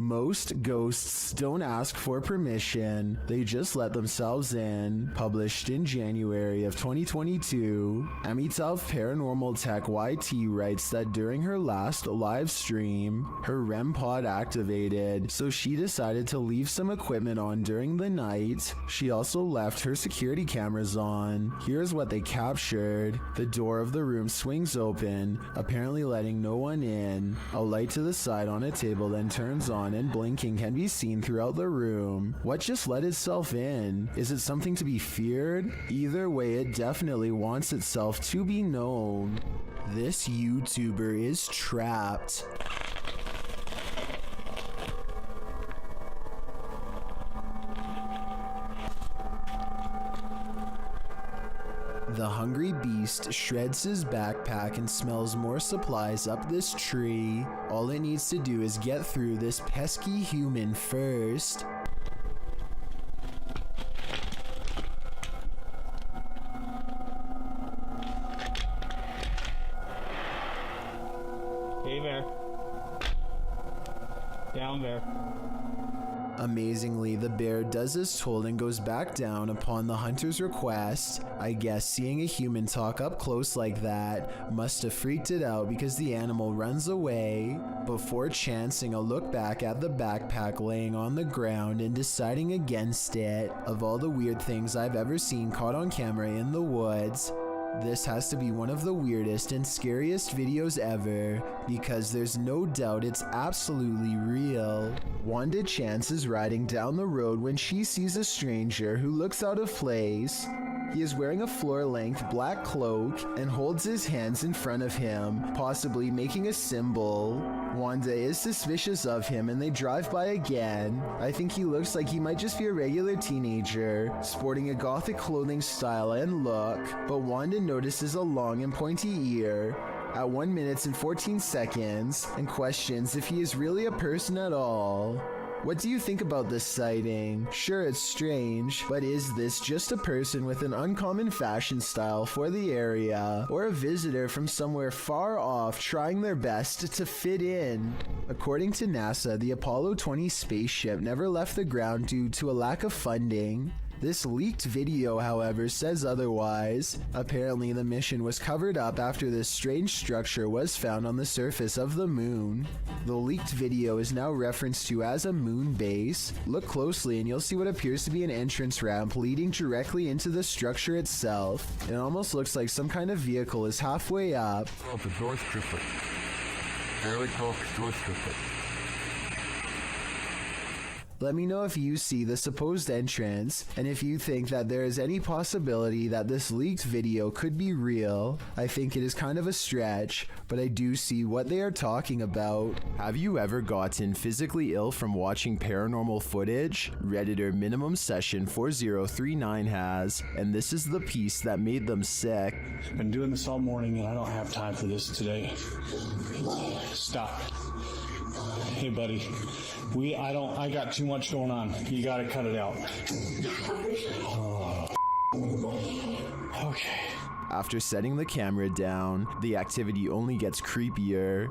Most ghosts don't ask for permission, they just let themselves in. Published in January of 2022, Amitav Paranormal Tech YT writes that during her last live stream, her REM pod activated, so she decided to leave some equipment on during the night. She also left her security cameras on. Here's what they captured. The door of the room swings open, apparently letting no one in. A light to the side on a table then turns on and blinking can be seen throughout the room. What just let itself in? Is it something to be feared? Either way, it definitely wants itself to be known. This YouTuber is trapped. The hungry beast shreds his backpack and smells more supplies up this tree. All it needs to do is get through this pesky human first. Hey there. Down there. Amazingly, the bear does as told and goes back down upon the hunter's request. I guess seeing a human talk up close like that must have freaked it out because the animal runs away before chancing a look back at the backpack laying on the ground and deciding against it. Of all the weird things I've ever seen caught on camera in the woods, this has to be one of the weirdest and scariest videos ever, because there's no doubt it's absolutely real. Wanda Chance is riding down the road when she sees a stranger who looks out of place. He is wearing a floor-length black cloak and holds his hands in front of him, possibly making a symbol. Wanda is suspicious of him and they drive by again. I think he looks like he might just be a regular teenager, sporting a gothic clothing style and look, but Wanda notices a long and pointy ear at 1 minute and 14 seconds and questions if he is really a person at all. What do you think about this sighting? Sure, it's strange, but is this just a person with an uncommon fashion style for the area, or a visitor from somewhere far off trying their best to fit in? According to NASA, the Apollo 20 spaceship never left the ground due to a lack of funding. This leaked video, however, says otherwise. Apparently, the mission was covered up after this strange structure was found on the surface of the moon. The leaked video is now referenced to as a moon base. Look closely and you'll see what appears to be an entrance ramp leading directly into the structure itself. It almost looks like some kind of vehicle is halfway up. Let me know if you see the supposed entrance, and if you think that there is any possibility that this leaked video could be real. I think it is kind of a stretch, but I do see what they are talking about. Have you ever gotten physically ill from watching paranormal footage? Redditor Minimum Session 4039 has, and this is the piece that made them sick. Been doing this all morning and I don't have time for this today. Stop. Hey buddy, I got too much going on. You gotta cut it out. Oh. Okay. After setting the camera down, the activity only gets creepier.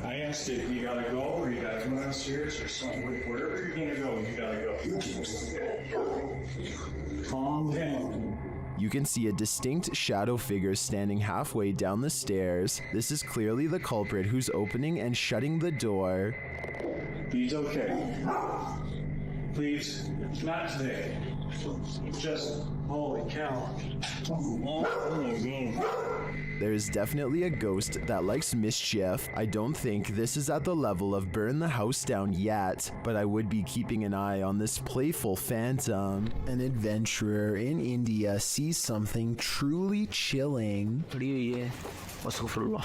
I asked if you gotta go or you gotta come downstairs or something. Wherever you're gonna go, you gotta go. Calm down. You can see a distinct shadow figure standing halfway down the stairs. This is clearly the culprit who's opening and shutting the door. He's okay. Please, not today. Just, holy cow. There is definitely a ghost that likes mischief. I don't think this is at the level of burn the house down yet, but I would be keeping an eye on this Playful Phantom. An adventurer in India sees something truly chilling. खड़ी हुई है अस्तगफुरुल्लाह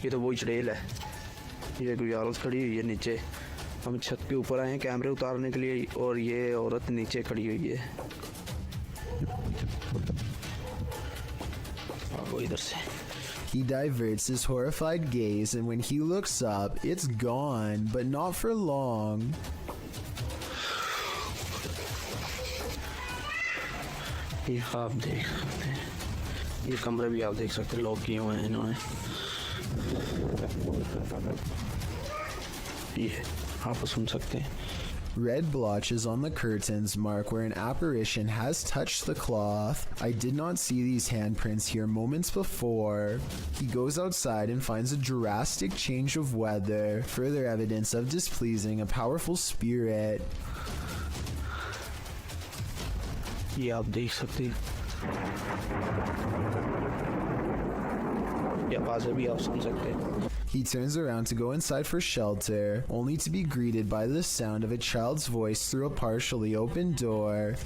ये तो वो चुड़ैल है ये कोई औरत खड़ी हुई है नीचे हम छत के ऊपर आए हैं कैमरे उतारने के लिए और ये औरत नीचे खड़ी हुई है वो इधर से He diverts his horrified gaze, and when he looks up, it's gone, but not for long. ये आप देख सकते हैं ये कमरे भी आप देख सकते हैं लॉक किए हुए हैं इन्होंने। ये आप सुन सकते हैं। Red blotches on the curtains mark where an apparition has touched the cloth. I did not see these handprints here moments before. He goes outside and finds a drastic change of weather, further evidence of displeasing a powerful spirit. ये आप देख सकते हैं, ये आवाज़ें भी आप सुन सकते हैं। He turns around to go inside for shelter, only to be greeted by the sound of a child's voice through a partially open door.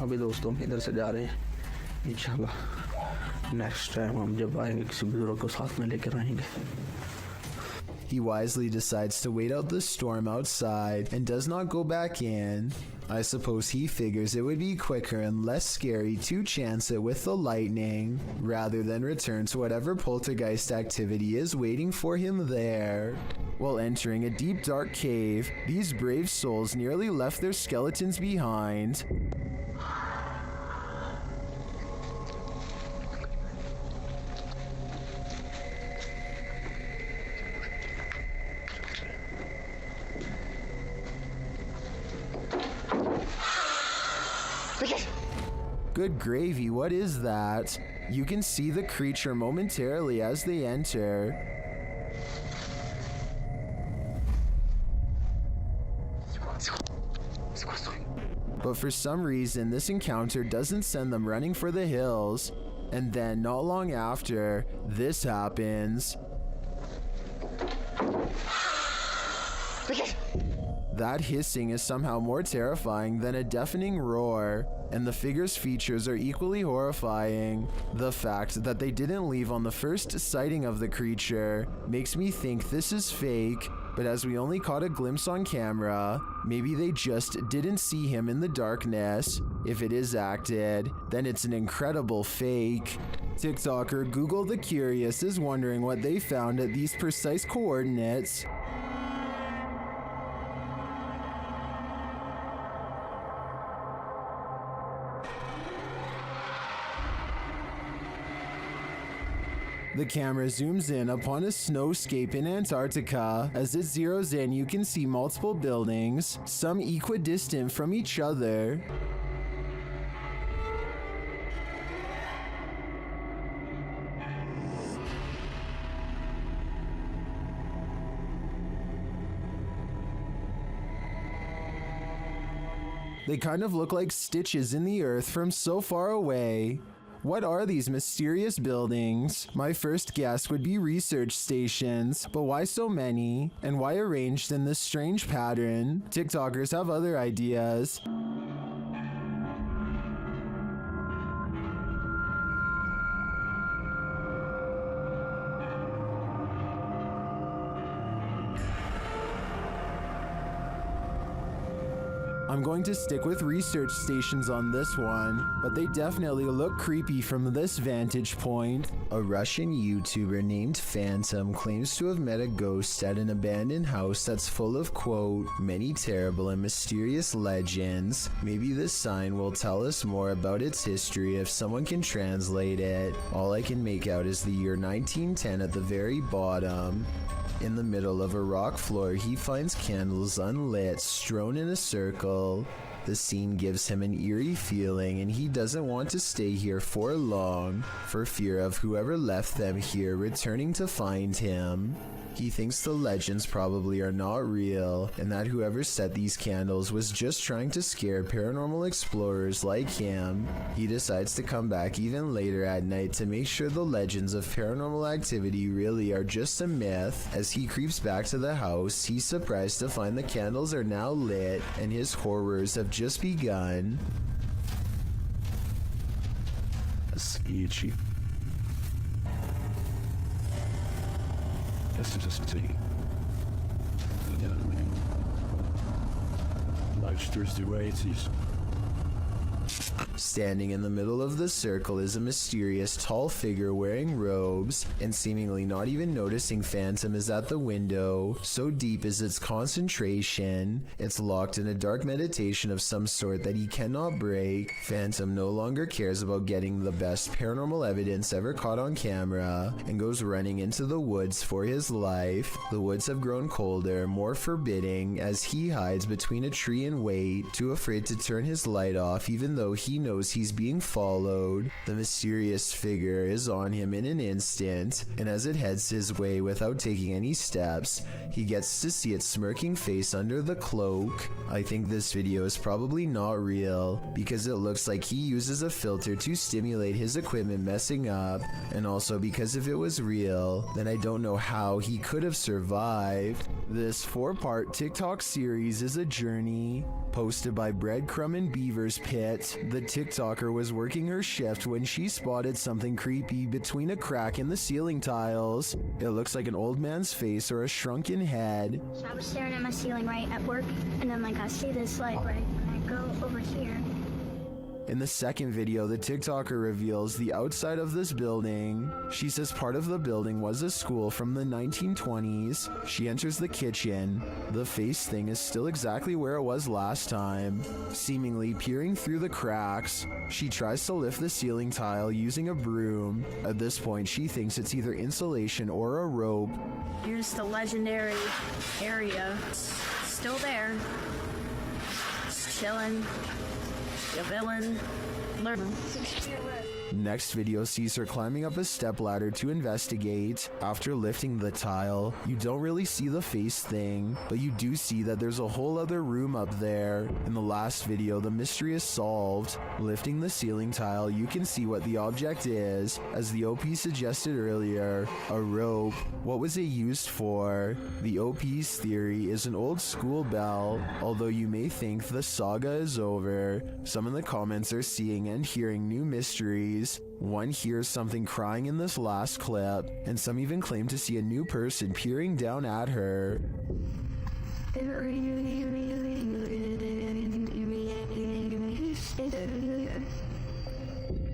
अभी दोस्तों इधर से जा रहे हैं, इंशाल्लाह नेक्स्ट टाइम हम जब आएंगे किसी बुजुर्ग को साथ में लेकर आएंगे। He wisely decides to wait out the storm outside and does not go back in. I suppose he figures it would be quicker and less scary to chance it with the lightning, rather than return to whatever poltergeist activity is waiting for him there. While entering a deep dark cave, these brave souls nearly left their skeletons behind. Good gravy, what is that? You can see the creature momentarily as they enter. But for some reason, this encounter doesn't send them running for the hills. And then, not long after, this happens. That hissing is somehow more terrifying than a deafening roar, and the figure's features are equally horrifying. The fact that they didn't leave on the first sighting of the creature makes me think this is fake, but as we only caught a glimpse on camera, maybe they just didn't see him in the darkness. If it is acted, then it's an incredible fake. TikToker Google the Curious is wondering what they found at these precise coordinates. The camera zooms in upon a snowscape in Antarctica. As it zeroes in, you can see multiple buildings, some equidistant from each other. They kind of look like stitches in the earth from so far away. What are these mysterious buildings? My first guess would be research stations, but why so many? And why arranged in this strange pattern? TikTokers have other ideas. I'm going to stick with research stations on this one, but they definitely look creepy from this vantage point. A Russian YouTuber named Phantom claims to have met a ghost at an abandoned house that's full of, quote, many terrible and mysterious legends. Maybe this sign will tell us more about its history if someone can translate it. All I can make out is the year 1910 at the very bottom. In the middle of a rock floor, he finds candles unlit, strewn in a circle. The scene gives him an eerie feeling, and he doesn't want to stay here for long, for fear of whoever left them here returning to find him. He thinks the legends probably are not real, and that whoever set these candles was just trying to scare paranormal explorers like him. He decides to come back even later at night to make sure the legends of paranormal activity really are just a myth. As he creeps back to the house, he's surprised to find the candles are now lit, and his horrors have just begun. Sketchy. This is just tea. Yeah, man. Life's just the way it is. Standing in the middle of the circle is a mysterious tall figure wearing robes, and seemingly not even noticing Phantom is at the window. So deep is its concentration, it's locked in a dark meditation of some sort that he cannot break. Phantom no longer cares about getting the best paranormal evidence ever caught on camera, and goes running into the woods for his life. The woods have grown colder, more forbidding, as he hides between a tree and wait, too afraid to turn his light off even though he knows he's being followed. The mysterious figure is on him in an instant, and as it heads his way without taking any steps, he gets to see its smirking face under the cloak. I think this video is probably not real, because it looks like he uses a filter to stimulate his equipment messing up, and also because if it was real, then I don't know how he could have survived. This 4-part TikTok series is a journey. Posted by Breadcrumb and Beaver's Pit, the TikToker was working her shift when she spotted something creepy between a crack in the ceiling tiles. It looks like an old man's face or a shrunken head. So I was staring at my ceiling right at work, and then I see this light right, and I go over here. In the second video, the TikToker reveals the outside of this building. She says part of the building was a school from the 1920s. She enters the kitchen. The face thing is still exactly where it was last time, seemingly peering through the cracks. She tries to lift the ceiling tile using a broom. At this point, she thinks it's either insulation or a rope. Here's the legendary area. Still there. Just chilling. The villain. Learn. Next video sees her climbing up a stepladder to investigate. After lifting the tile, you don't really see the face thing, but you do see that there's a whole other room up there. In the last video, the mystery is solved. Lifting the ceiling tile, you can see what the object is. As the OP suggested earlier, a rope. What was it used for? The OP's theory is an old school bell, although you may think the saga is over. Some in the comments are seeing and hearing new mysteries. One hears something crying in this last clip, and some even claim to see a new person peering down at her.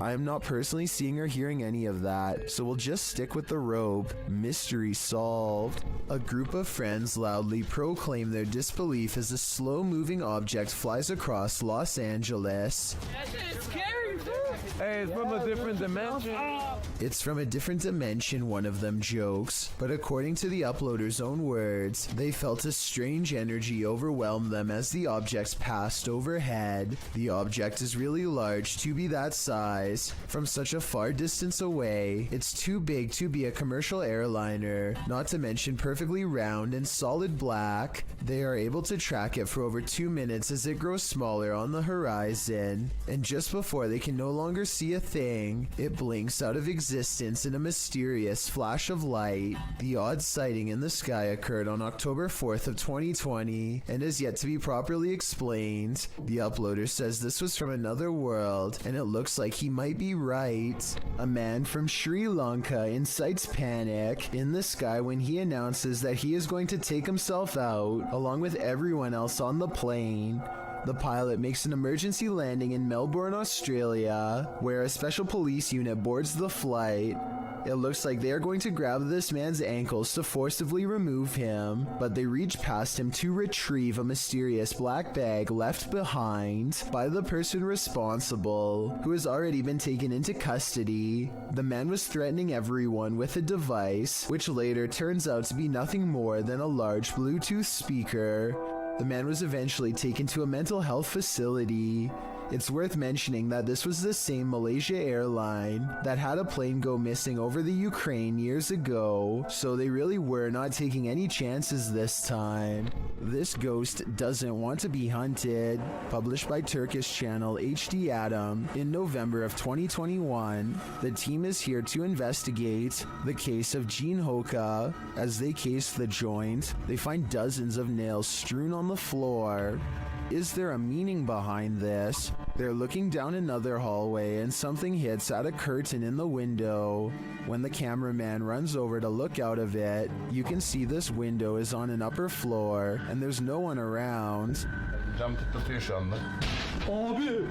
I am not personally seeing or hearing any of that, so we'll just stick with the rope. Mystery solved. A group of friends loudly proclaim their disbelief as a slow-moving object flies across Los Angeles. Hey, it's from a different dimension. It's from a different dimension, one of them jokes, but according to the uploader's own words, they felt a strange energy overwhelm them as the objects passed overhead. The object is really large to be that size. From such a far distance away, it's too big to be a commercial airliner, not to mention perfectly round and solid black. They are able to track it for over 2 minutes as it grows smaller on the horizon, and just before they can no longer see a thing, it blinks out of existence in a mysterious flash of light. The odd sighting in the sky occurred on October 4th of 2020 and is yet to be properly explained. The uploader says this was from another world, and it looks like he might be right. A man from Sri Lanka incites panic in the sky when he announces that he is going to take himself out along with everyone else on the plane. The pilot makes an emergency landing in Melbourne, Australia, where a special police unit boards the flight. It looks like they are going to grab this man's ankles to forcibly remove him, but they reach past him to retrieve a mysterious black bag left behind by the person responsible, who has already been taken into custody. The man was threatening everyone with a device, which later turns out to be nothing more than a large Bluetooth speaker. The man was eventually taken to a mental health facility. It's worth mentioning that this was the same Malaysia airline that had a plane go missing over the Ukraine years ago, so they really were not taking any chances this time. This ghost doesn't want to be hunted. Published by Turkish channel HD Adam in November of 2021, the team is here to investigate the case of Jean Hoka. As they case the joint, they find dozens of nails strewn on the floor. Is there a meaning behind this? They're looking down another hallway and something hits at a curtain in the window. When the cameraman runs over to look out of it, you can see this window is on an upper floor and there's no one around. Cam tıklatıyor şu anda. Abi!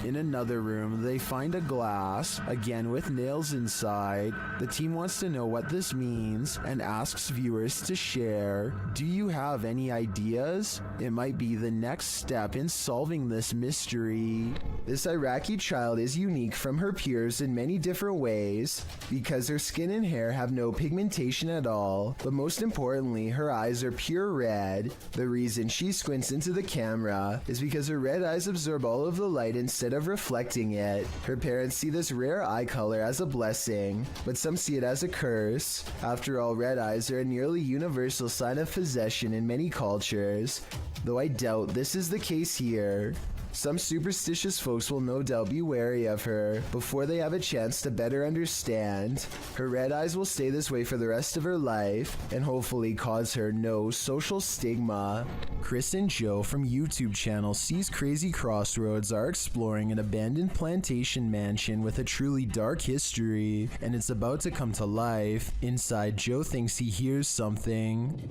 In another room, they find a glass, again with nails inside. The team wants to know what this means and asks viewers to share. Do you have any ideas? It might be the next step in solving this mystery. This Iraqi child is unique from her peers in many different ways because her skin and hair have no pigmentation at all, but most importantly, her eyes are pure red. The reason she squints into the camera is because her red eyes absorb all of the light instead of reflecting it. Her parents see this rare eye color as a blessing, but some see it as a curse. After all, red eyes are a nearly universal sign of possession in many cultures, though I doubt this is the case here. Some superstitious folks will no doubt be wary of her before they have a chance to better understand. Her red eyes will stay this way for the rest of her life and hopefully cause her no social stigma. Chris and Joe from YouTube channel Sees Crazy Crossroads are exploring an abandoned plantation mansion with a truly dark history, and it's about to come to life. Inside, Joe thinks he hears something.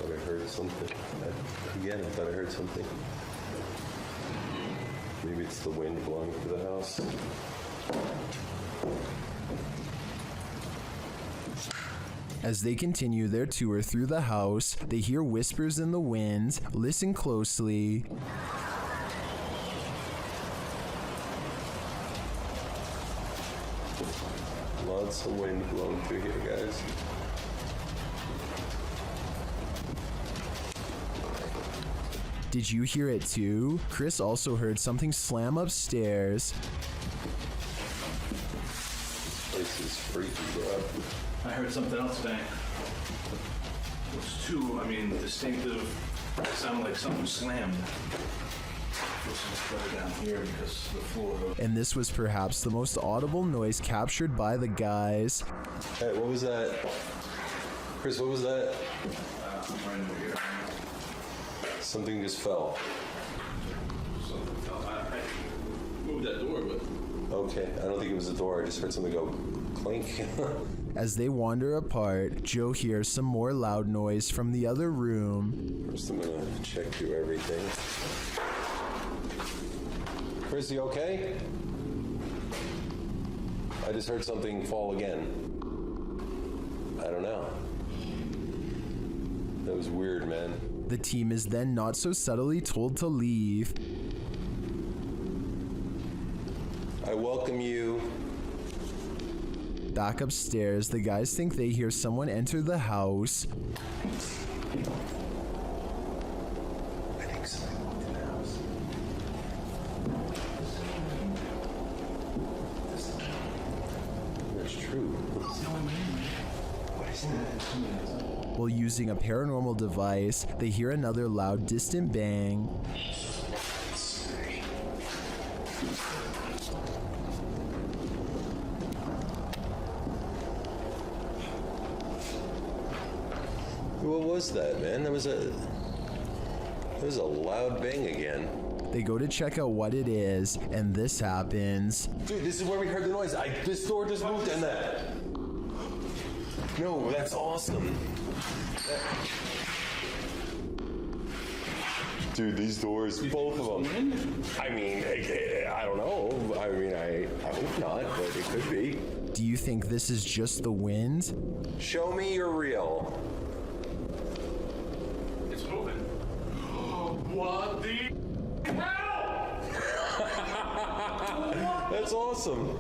I heard something. Again, I thought I heard something. Maybe it's the wind blowing through the house. As they continue their tour through the house, they hear whispers in the wind. Listen closely. Lots of wind blowing through here, guys. Did you hear it too? Chris also heard something slam upstairs. This place is freaky, bro. I heard something else bang. It was too, distinctive. It sounded like something slammed. This is better down here because the floor. And this was perhaps the most audible noise captured by the guys. Hey, what was that? Chris, what was that? Right over here. Something just fell. Something fell. I moved that door, but. Okay, I don't think it was the door. I just heard something go clink. As they wander apart, Joe hears some more loud noise from the other room. First, I'm gonna check through everything. Chris, you okay? I just heard something fall again. I don't know. That was weird, man. The team is then not so subtly told to leave. I welcome you. Back upstairs, the guys think they hear someone enter the house. I think someone walked in the house. That's true. What is that? While using a paranormal device, they hear another loud, distant bang. What was that, man? That was a loud bang again. They go to check out what it is, and this happens. Dude, this is where we heard the noise. This door just moved and that. No, that's awesome. Dude, these doors, both of them. I don't know. I hope not, but it could be. Do you think this is just the wind? Show me you're real. It's moving. What the hell? That's awesome.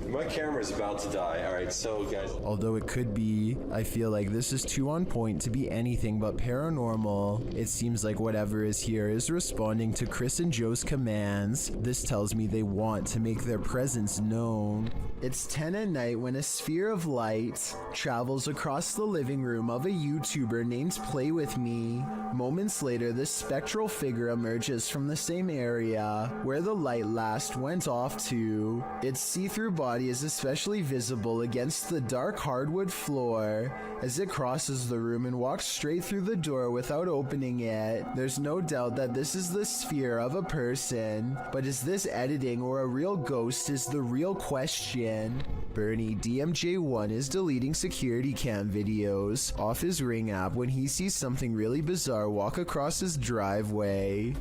My camera's about to die. All right, so guys. Although it could be, I feel like this is too on point to be anything but paranormal. It seems like whatever is here is responding to Chris and Joe's commands. This tells me they want to make their presence known. It's 10 at night when a sphere of light travels across the living room of a YouTuber named Play With Me. Moments later, this spectral figure emerges from the same area where the light last went off to. Its see-through body body is especially visible against the dark hardwood floor. As it crosses the room and walks straight through the door without opening it, there's no doubt that this is the sphere of a person. But is this editing or a real ghost is the real question. Bernie DMJ1 is deleting security cam videos off his Ring app when he sees something really bizarre walk across his driveway.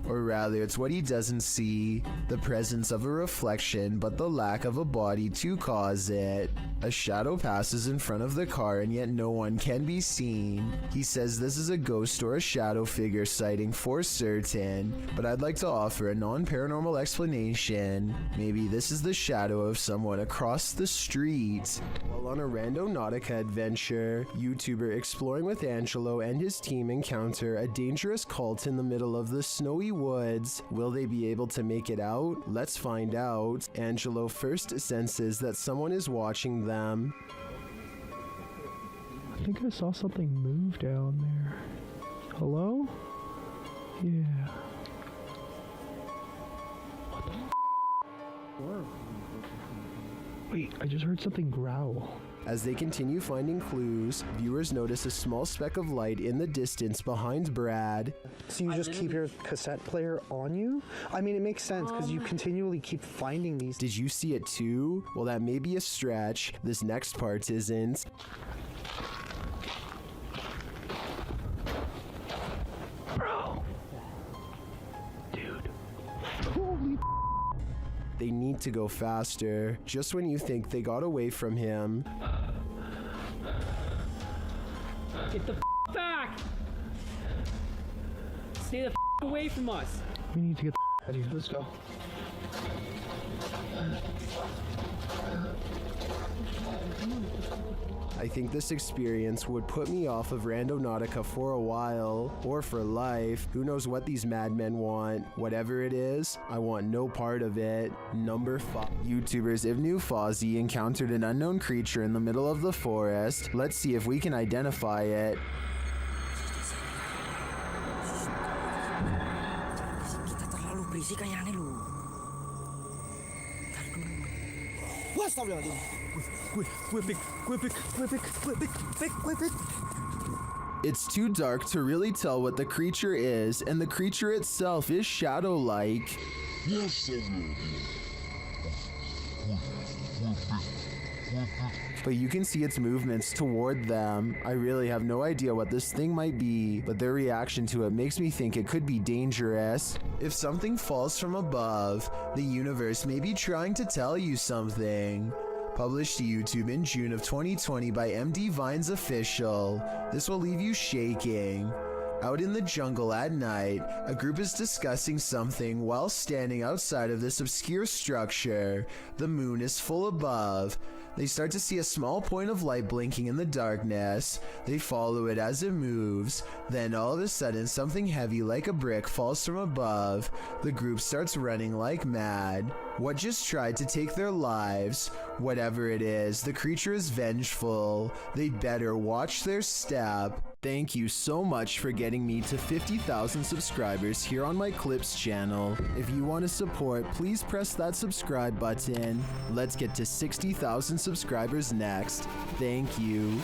Or rather, it's what he doesn't see, the presence of a reflection, but the lack of a body to cause it. A shadow passes in front of the car and yet no one can be seen. He says this is a ghost or a shadow figure sighting for certain, but I'd like to offer a non-paranormal explanation. Maybe this is the shadow of someone across the street. While on a Rando Nautica adventure, YouTuber Exploring with Angelo and his team encounter a dangerous cult in the middle of the snowy woods. Will they be able to make it out? Let's find out. Angelo first senses that someone is watching them. I think I saw something move down there. Hello? Yeah. What the f? Wait, I just heard something growl. As they continue finding clues, viewers notice a small speck of light in the distance behind Brad. So you just keep your cassette player on you? I mean, it makes sense because you continually keep finding these. Did you see it too? Well, that may be a stretch. This next part isn't. Bro. Dude. Holy They need to go faster. Just when you think they got away from him. Get the back! Stay the away from us. We need to get the out of here. Let's go. I think this experience would put me off of Rando Nautica for a while, or for life. Who knows what these madmen want. Whatever it is, I want no part of it. Number 5. YouTubers Ivnu Fozzie encountered an unknown creature in the middle of the forest. Let's see if we can identify it. It's too dark to really tell what the creature is, and the creature itself is shadow-like. But you can see its movements toward them. I really have no idea what this thing might be, but their reaction to it makes me think it could be dangerous. If something falls from above, the universe may be trying to tell you something. Published to YouTube in June of 2020 by MD Vines Official. This will leave you shaking. Out in the jungle at night, a group is discussing something while standing outside of this obscure structure. The moon is full above. They start to see a small point of light blinking in the darkness. They follow it as it moves. Then all of a sudden, something heavy like a brick falls from above. The group starts running like mad. What just tried to take their lives? Whatever it is, the creature is vengeful. They better watch their step. Thank you so much for getting me to 50,000 subscribers here on my Clips channel. If you want to support, please press that subscribe button. Let's get to 60,000 subscribers next. Thank you.